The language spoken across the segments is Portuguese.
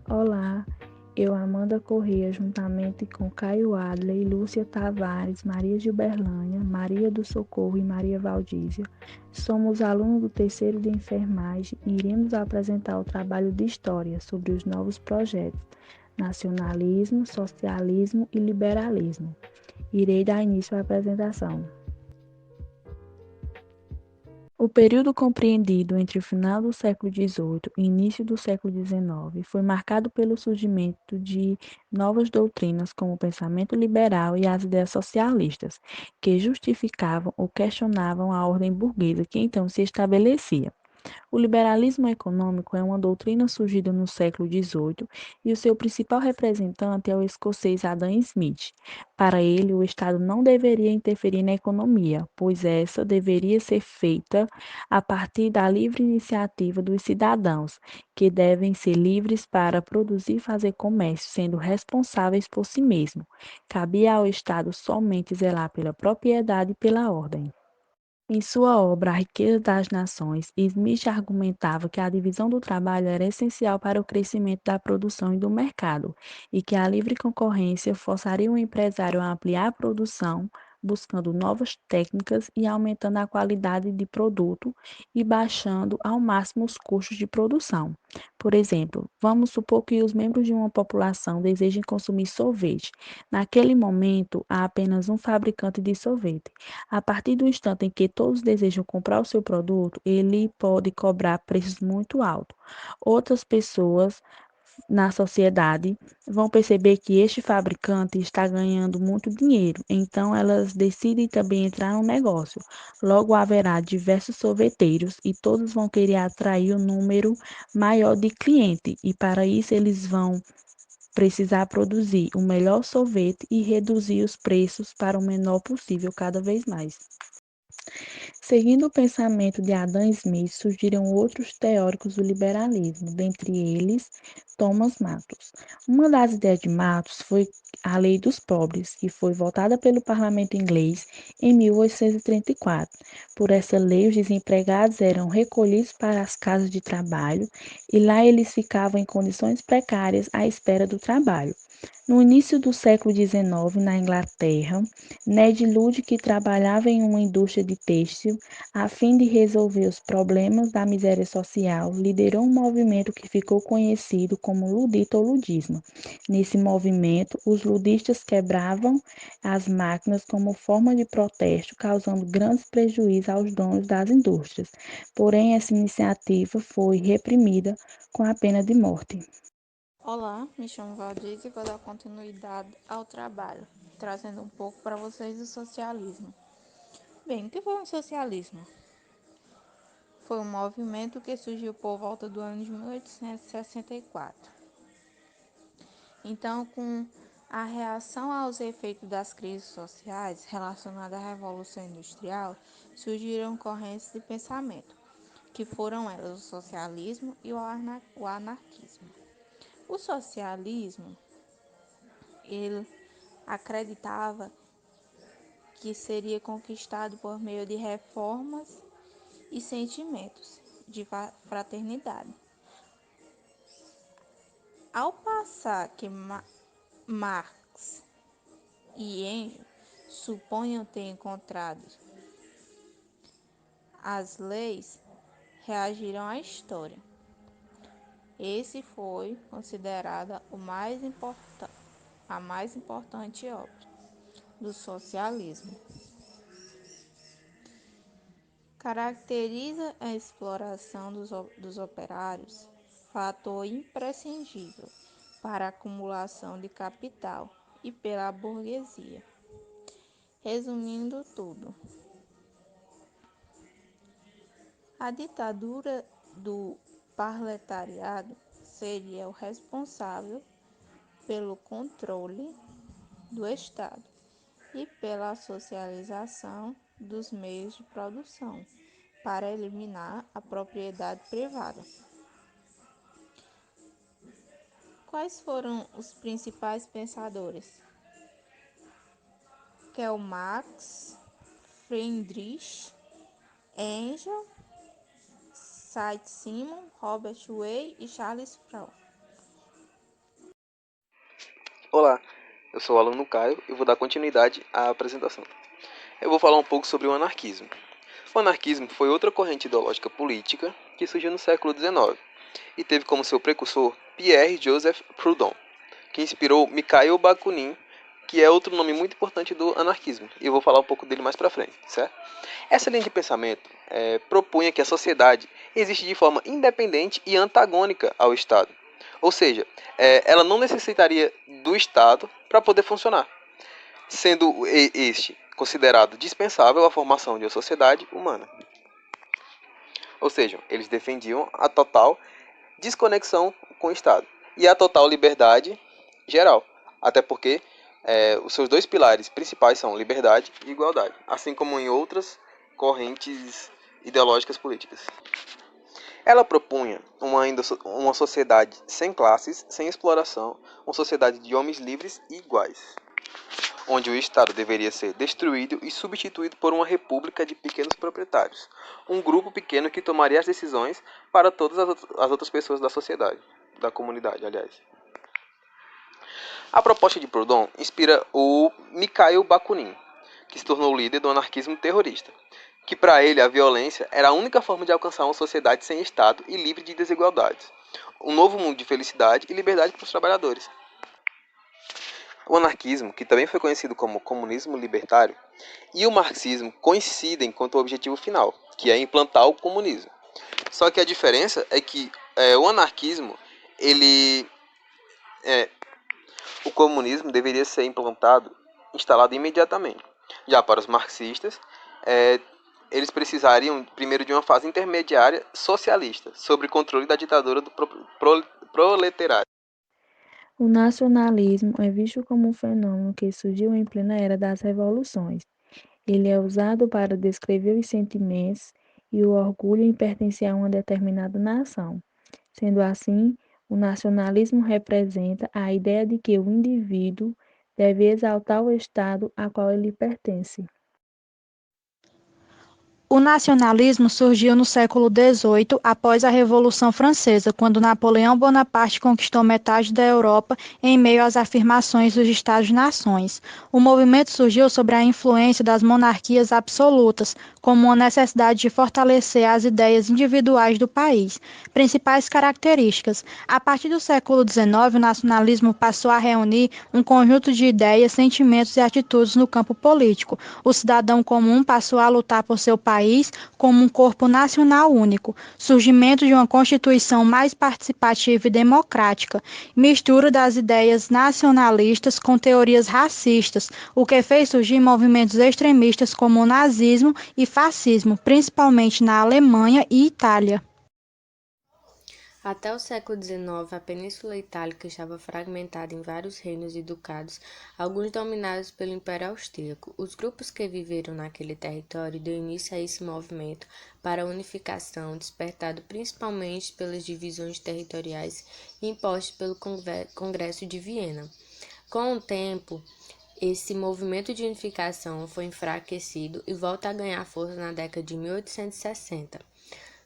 Olá, eu, Amanda Corrêa, juntamente com Caio Adler, Lúcia Tavares, Maria de Uberlândia, Maria do Socorro e Maria Valdísia, somos alunos do terceiro de enfermagem e iremos apresentar o trabalho de história sobre os novos projetos nacionalismo, socialismo e liberalismo. Irei dar início à apresentação. O período compreendido entre o final do século XVIII e início do século XIX foi marcado pelo surgimento de novas doutrinas como o pensamento liberal e as ideias socialistas, que justificavam ou questionavam a ordem burguesa que então se estabelecia. O liberalismo econômico é uma doutrina surgida no século XVIII e o seu principal representante é o escocês Adam Smith. Para ele, o Estado não deveria interferir na economia, pois essa deveria ser feita a partir da livre iniciativa dos cidadãos, que devem ser livres para produzir e fazer comércio, sendo responsáveis por si mesmos. Cabia ao Estado somente zelar pela propriedade e pela ordem. Em sua obra A Riqueza das Nações, Smith argumentava que a divisão do trabalho era essencial para o crescimento da produção e do mercado, e que a livre concorrência forçaria o empresário a ampliar a produção, buscando novas técnicas e aumentando a qualidade de produto e baixando ao máximo os custos de produção. Por exemplo, vamos supor que os membros de uma população desejem consumir sorvete. Naquele momento, há apenas um fabricante de sorvete. A partir do instante em que todos desejam comprar o seu produto, ele pode cobrar preços muito altos. Outras pessoas na sociedade vão perceber que este fabricante está ganhando muito dinheiro, então elas decidem também entrar no negócio. Logo haverá diversos sorveteiros e todos vão querer atrair um número maior de clientes, e para isso eles vão precisar produzir o melhor sorvete e reduzir os preços para o menor possível cada vez mais. Seguindo o pensamento de Adam Smith, surgiram outros teóricos do liberalismo, dentre eles Thomas Malthus. Uma das ideias de Malthus foi a Lei dos Pobres, que foi votada pelo parlamento inglês em 1834. Por essa lei, os desempregados eram recolhidos para as casas de trabalho e lá eles ficavam em condições precárias à espera do trabalho. No início do século XIX, na Inglaterra, Ned Ludd, que trabalhava em uma indústria de têxtil, a fim de resolver os problemas da miséria social, liderou um movimento que ficou conhecido como ludita ou ludismo. Nesse movimento, os ludistas quebravam as máquinas como forma de protesto, causando grandes prejuízos aos donos das indústrias. Porém, essa iniciativa foi reprimida com a pena de morte. Olá, me chamo Valdir e vou dar continuidade ao trabalho, trazendo um pouco para vocês o socialismo. Bem, o que foi o socialismo? Foi um movimento que surgiu por volta do ano de 1864. Então, com a reação aos efeitos das crises sociais relacionadas à Revolução Industrial, surgiram correntes de pensamento, que foram elas o socialismo e o anarquismo. O socialismo, ele acreditava que seria conquistado por meio de reformas e sentimentos de fraternidade. Ao passar que Marx e Engels suponham ter encontrado as leis, reagiram à história. Esse foi considerada a mais importante obra do socialismo. Caracteriza a exploração dos operários, fator imprescindível para a acumulação de capital e pela burguesia. Resumindo tudo, a ditadura do proletariado seria o responsável pelo controle do Estado e pela socialização dos meios de produção, para eliminar a propriedade privada. Quais foram os principais pensadores? Karl Marx, Friedrich Engels, Said Simon, Robert Way e Charles Frost. Olá, eu sou o aluno Caio e vou dar continuidade à apresentação. Eu vou falar um pouco sobre o anarquismo. O anarquismo foi outra corrente ideológica política que surgiu no século XIX e teve como seu precursor Pierre-Joseph Proudhon, que inspirou Mikhail Bakunin, que é outro nome muito importante do anarquismo, e eu vou falar um pouco dele mais pra frente, certo? Essa linha de pensamento propunha que a sociedade existe de forma independente e antagônica ao Estado. Ou seja, ela não necessitaria do Estado para poder funcionar, sendo este considerado dispensável à formação de uma sociedade humana. Ou seja, eles defendiam a total desconexão com o Estado e a total liberdade geral, até porque os seus dois pilares principais são liberdade e igualdade, assim como em outras correntes ideológicas políticas. Ela propunha uma sociedade sem classes, sem exploração, uma sociedade de homens livres e iguais, onde o Estado deveria ser destruído e substituído por uma república de pequenos proprietários, um grupo pequeno que tomaria as decisões para todas as outras pessoas da sociedade, da comunidade, aliás. A proposta de Proudhon inspira o Mikhail Bakunin, que se tornou líder do anarquismo terrorista, que para ele a violência era a única forma de alcançar uma sociedade sem Estado e livre de desigualdades, um novo mundo de felicidade e liberdade para os trabalhadores. O anarquismo, que também foi conhecido como comunismo libertário, e o marxismo coincidem quanto ao objetivo final, que é implantar o comunismo. Só que a diferença é que o anarquismo, ele, o comunismo deveria ser instalado imediatamente. Já para os marxistas, eles precisariam primeiro de uma fase intermediária socialista, sob controle da ditadura do proletariado. O nacionalismo é visto como um fenômeno que surgiu em plena era das revoluções. Ele é usado para descrever os sentimentos e o orgulho em pertencer a uma determinada nação. Sendo assim, o nacionalismo representa a ideia de que o indivíduo deve exaltar o Estado a qual ele pertence. O nacionalismo surgiu no século XVIII, após a Revolução Francesa, quando Napoleão Bonaparte conquistou metade da Europa em meio às afirmações dos Estados-nações. O movimento surgiu sob a influência das monarquias absolutas, como uma necessidade de fortalecer as ideias individuais do país. Principais características: a partir do século XIX, o nacionalismo passou a reunir um conjunto de ideias, sentimentos e atitudes no campo político. O cidadão comum passou a lutar por seu país como um corpo nacional único, surgimento de uma Constituição mais participativa e democrática, mistura das ideias nacionalistas com teorias racistas, o que fez surgir movimentos extremistas como o nazismo e fascismo, principalmente na Alemanha e Itália. Até o século XIX, a Península Itálica estava fragmentada em vários reinos e ducados, alguns dominados pelo Império Austríaco. Os grupos que viveram naquele território deu início a esse movimento para a unificação, despertado principalmente pelas divisões territoriais impostas pelo Congresso de Viena. Com o tempo, esse movimento de unificação foi enfraquecido e volta a ganhar força na década de 1860.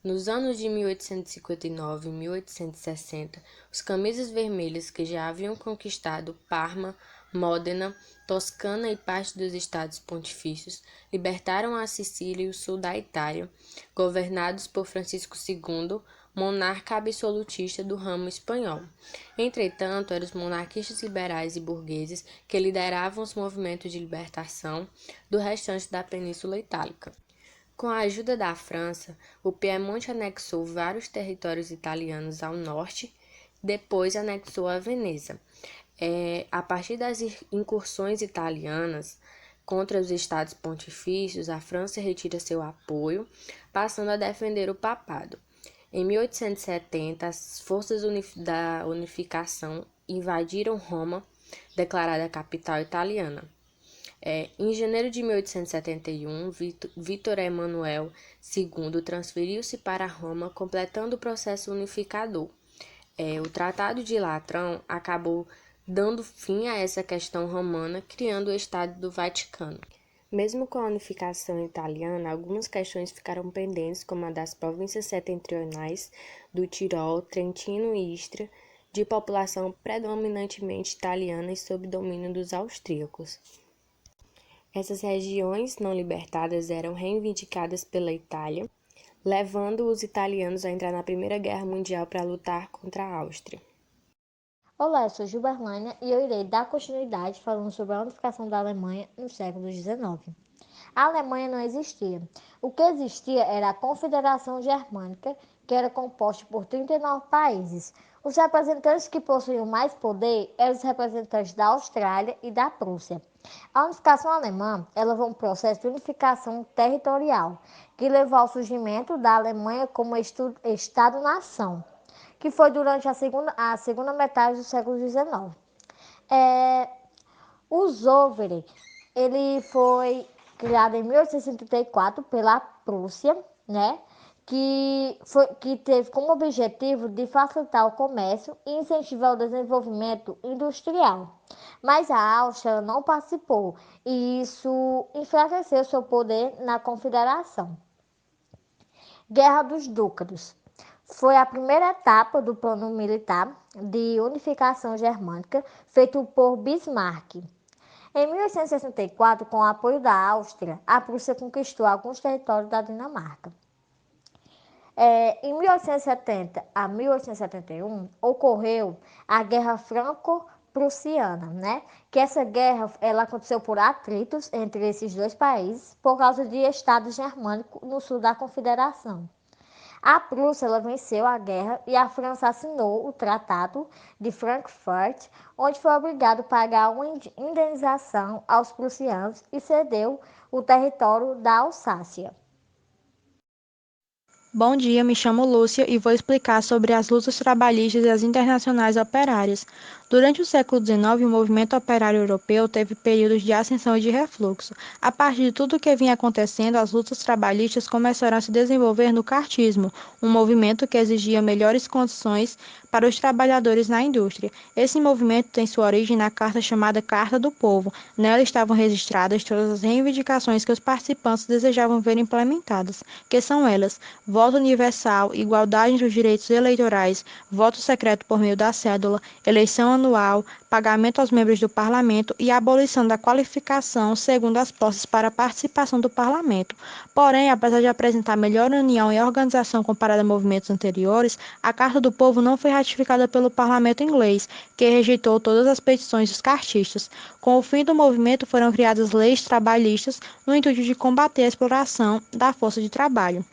Nos anos de 1859 e 1860, os camisas vermelhas que já haviam conquistado Parma, Módena, Toscana e parte dos estados pontifícios libertaram a Sicília e o sul da Itália, governados por Francisco II, monarca absolutista do ramo espanhol. Entretanto, eram os monarquistas liberais e burgueses que lideravam os movimentos de libertação do restante da Península Itálica. Com a ajuda da França, o Piemonte anexou vários territórios italianos ao norte, depois anexou a Veneza. A partir das incursões italianas contra os estados pontifícios, a França retira seu apoio, passando a defender o papado. Em 1870, as forças da unificação invadiram Roma, declarada capital italiana. Em janeiro de 1871, Vítor Emanuel II transferiu-se para Roma, completando o processo unificador. O Tratado de Latrão acabou dando fim a essa questão romana, criando o Estado do Vaticano. Mesmo com a unificação italiana, algumas questões ficaram pendentes, como a das províncias setentrionais do Tirol, Trentino e Istria, de população predominantemente italiana e sob domínio dos austríacos. Essas regiões não libertadas eram reivindicadas pela Itália, levando os italianos a entrar na Primeira Guerra Mundial para lutar contra a Áustria. Olá, eu sou Gilberlânia e eu irei dar continuidade falando sobre a unificação da Alemanha no século XIX. A Alemanha não existia. O que existia era a Confederação Germânica, que era composta por 39 países. Os representantes que possuíam mais poder eram os representantes da Austrália e da Prússia. A unificação alemã levou um processo de unificação territorial, que levou ao surgimento da Alemanha como Estado-nação, que foi durante a segunda metade do século XIX. O Zollverein, ele foi criado em 1874 pela Prússia, né? Que teve como objetivo de facilitar o comércio e incentivar o desenvolvimento industrial. Mas a Áustria não participou e isso enfraqueceu seu poder na Confederação. Guerra dos Dúcados. Foi a primeira etapa do plano militar de unificação germânica feito por Bismarck. Em 1864, com o apoio da Áustria, a Prússia conquistou alguns territórios da Dinamarca. Em 1870 a 1871, ocorreu a Guerra Franco-Prussiana, né? Que essa guerra aconteceu por atritos entre esses dois países por causa de Estado germânico no sul da Confederação. A Prússia venceu a guerra e a França assinou o Tratado de Frankfurt, onde foi obrigado a pagar uma indenização aos prussianos e cedeu o território da Alsácia. Bom dia, me chamo Lúcia e vou explicar sobre as lutas trabalhistas e as internacionais operárias. Durante o século XIX, o movimento operário europeu teve períodos de ascensão e de refluxo. A partir de tudo o que vinha acontecendo, as lutas trabalhistas começaram a se desenvolver no cartismo, um movimento que exigia melhores condições para os trabalhadores na indústria. Esse movimento tem sua origem na carta chamada Carta do Povo. Nela estavam registradas todas as reivindicações que os participantes desejavam ver implementadas, que são elas: voto universal, igualdade dos direitos eleitorais, voto secreto por meio da cédula, eleição anual, pagamento aos membros do parlamento e abolição da qualificação segundo as posses para a participação do parlamento. Porém, apesar de apresentar melhor união e organização comparada a movimentos anteriores, a Carta do Povo não foi ratificada pelo parlamento inglês, que rejeitou todas as petições dos cartistas. Com o fim do movimento, foram criadas leis trabalhistas no intuito de combater a exploração da força de trabalho.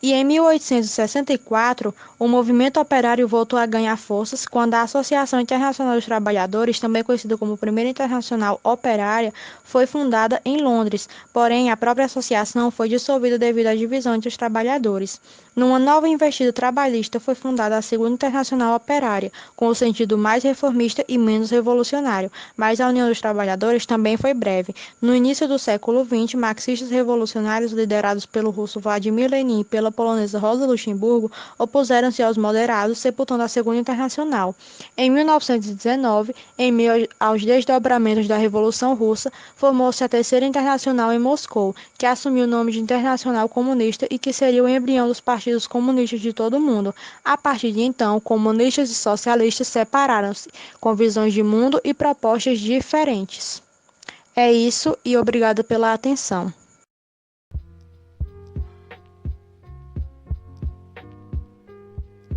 E em 1864, o movimento operário voltou a ganhar forças quando a Associação Internacional dos Trabalhadores, também conhecida como Primeira Internacional Operária, foi fundada em Londres, porém a própria associação foi dissolvida devido à divisão entre os trabalhadores. Numa nova investida trabalhista foi fundada a Segunda Internacional Operária, com o sentido mais reformista e menos revolucionário, mas a União dos Trabalhadores também foi breve. No início do século XX, marxistas revolucionários liderados pelo russo Vladimir Lenin e pela polonesa Rosa Luxemburgo opuseram-se aos moderados, sepultando a Segunda Internacional. Em 1919, em meio aos desdobramentos da Revolução Russa, formou-se a Terceira Internacional em Moscou, que assumiu o nome de Internacional Comunista e que seria o embrião dos partidos comunistas de todo o mundo. A partir de então, comunistas e socialistas separaram-se, com visões de mundo e propostas diferentes. É isso e obrigada pela atenção.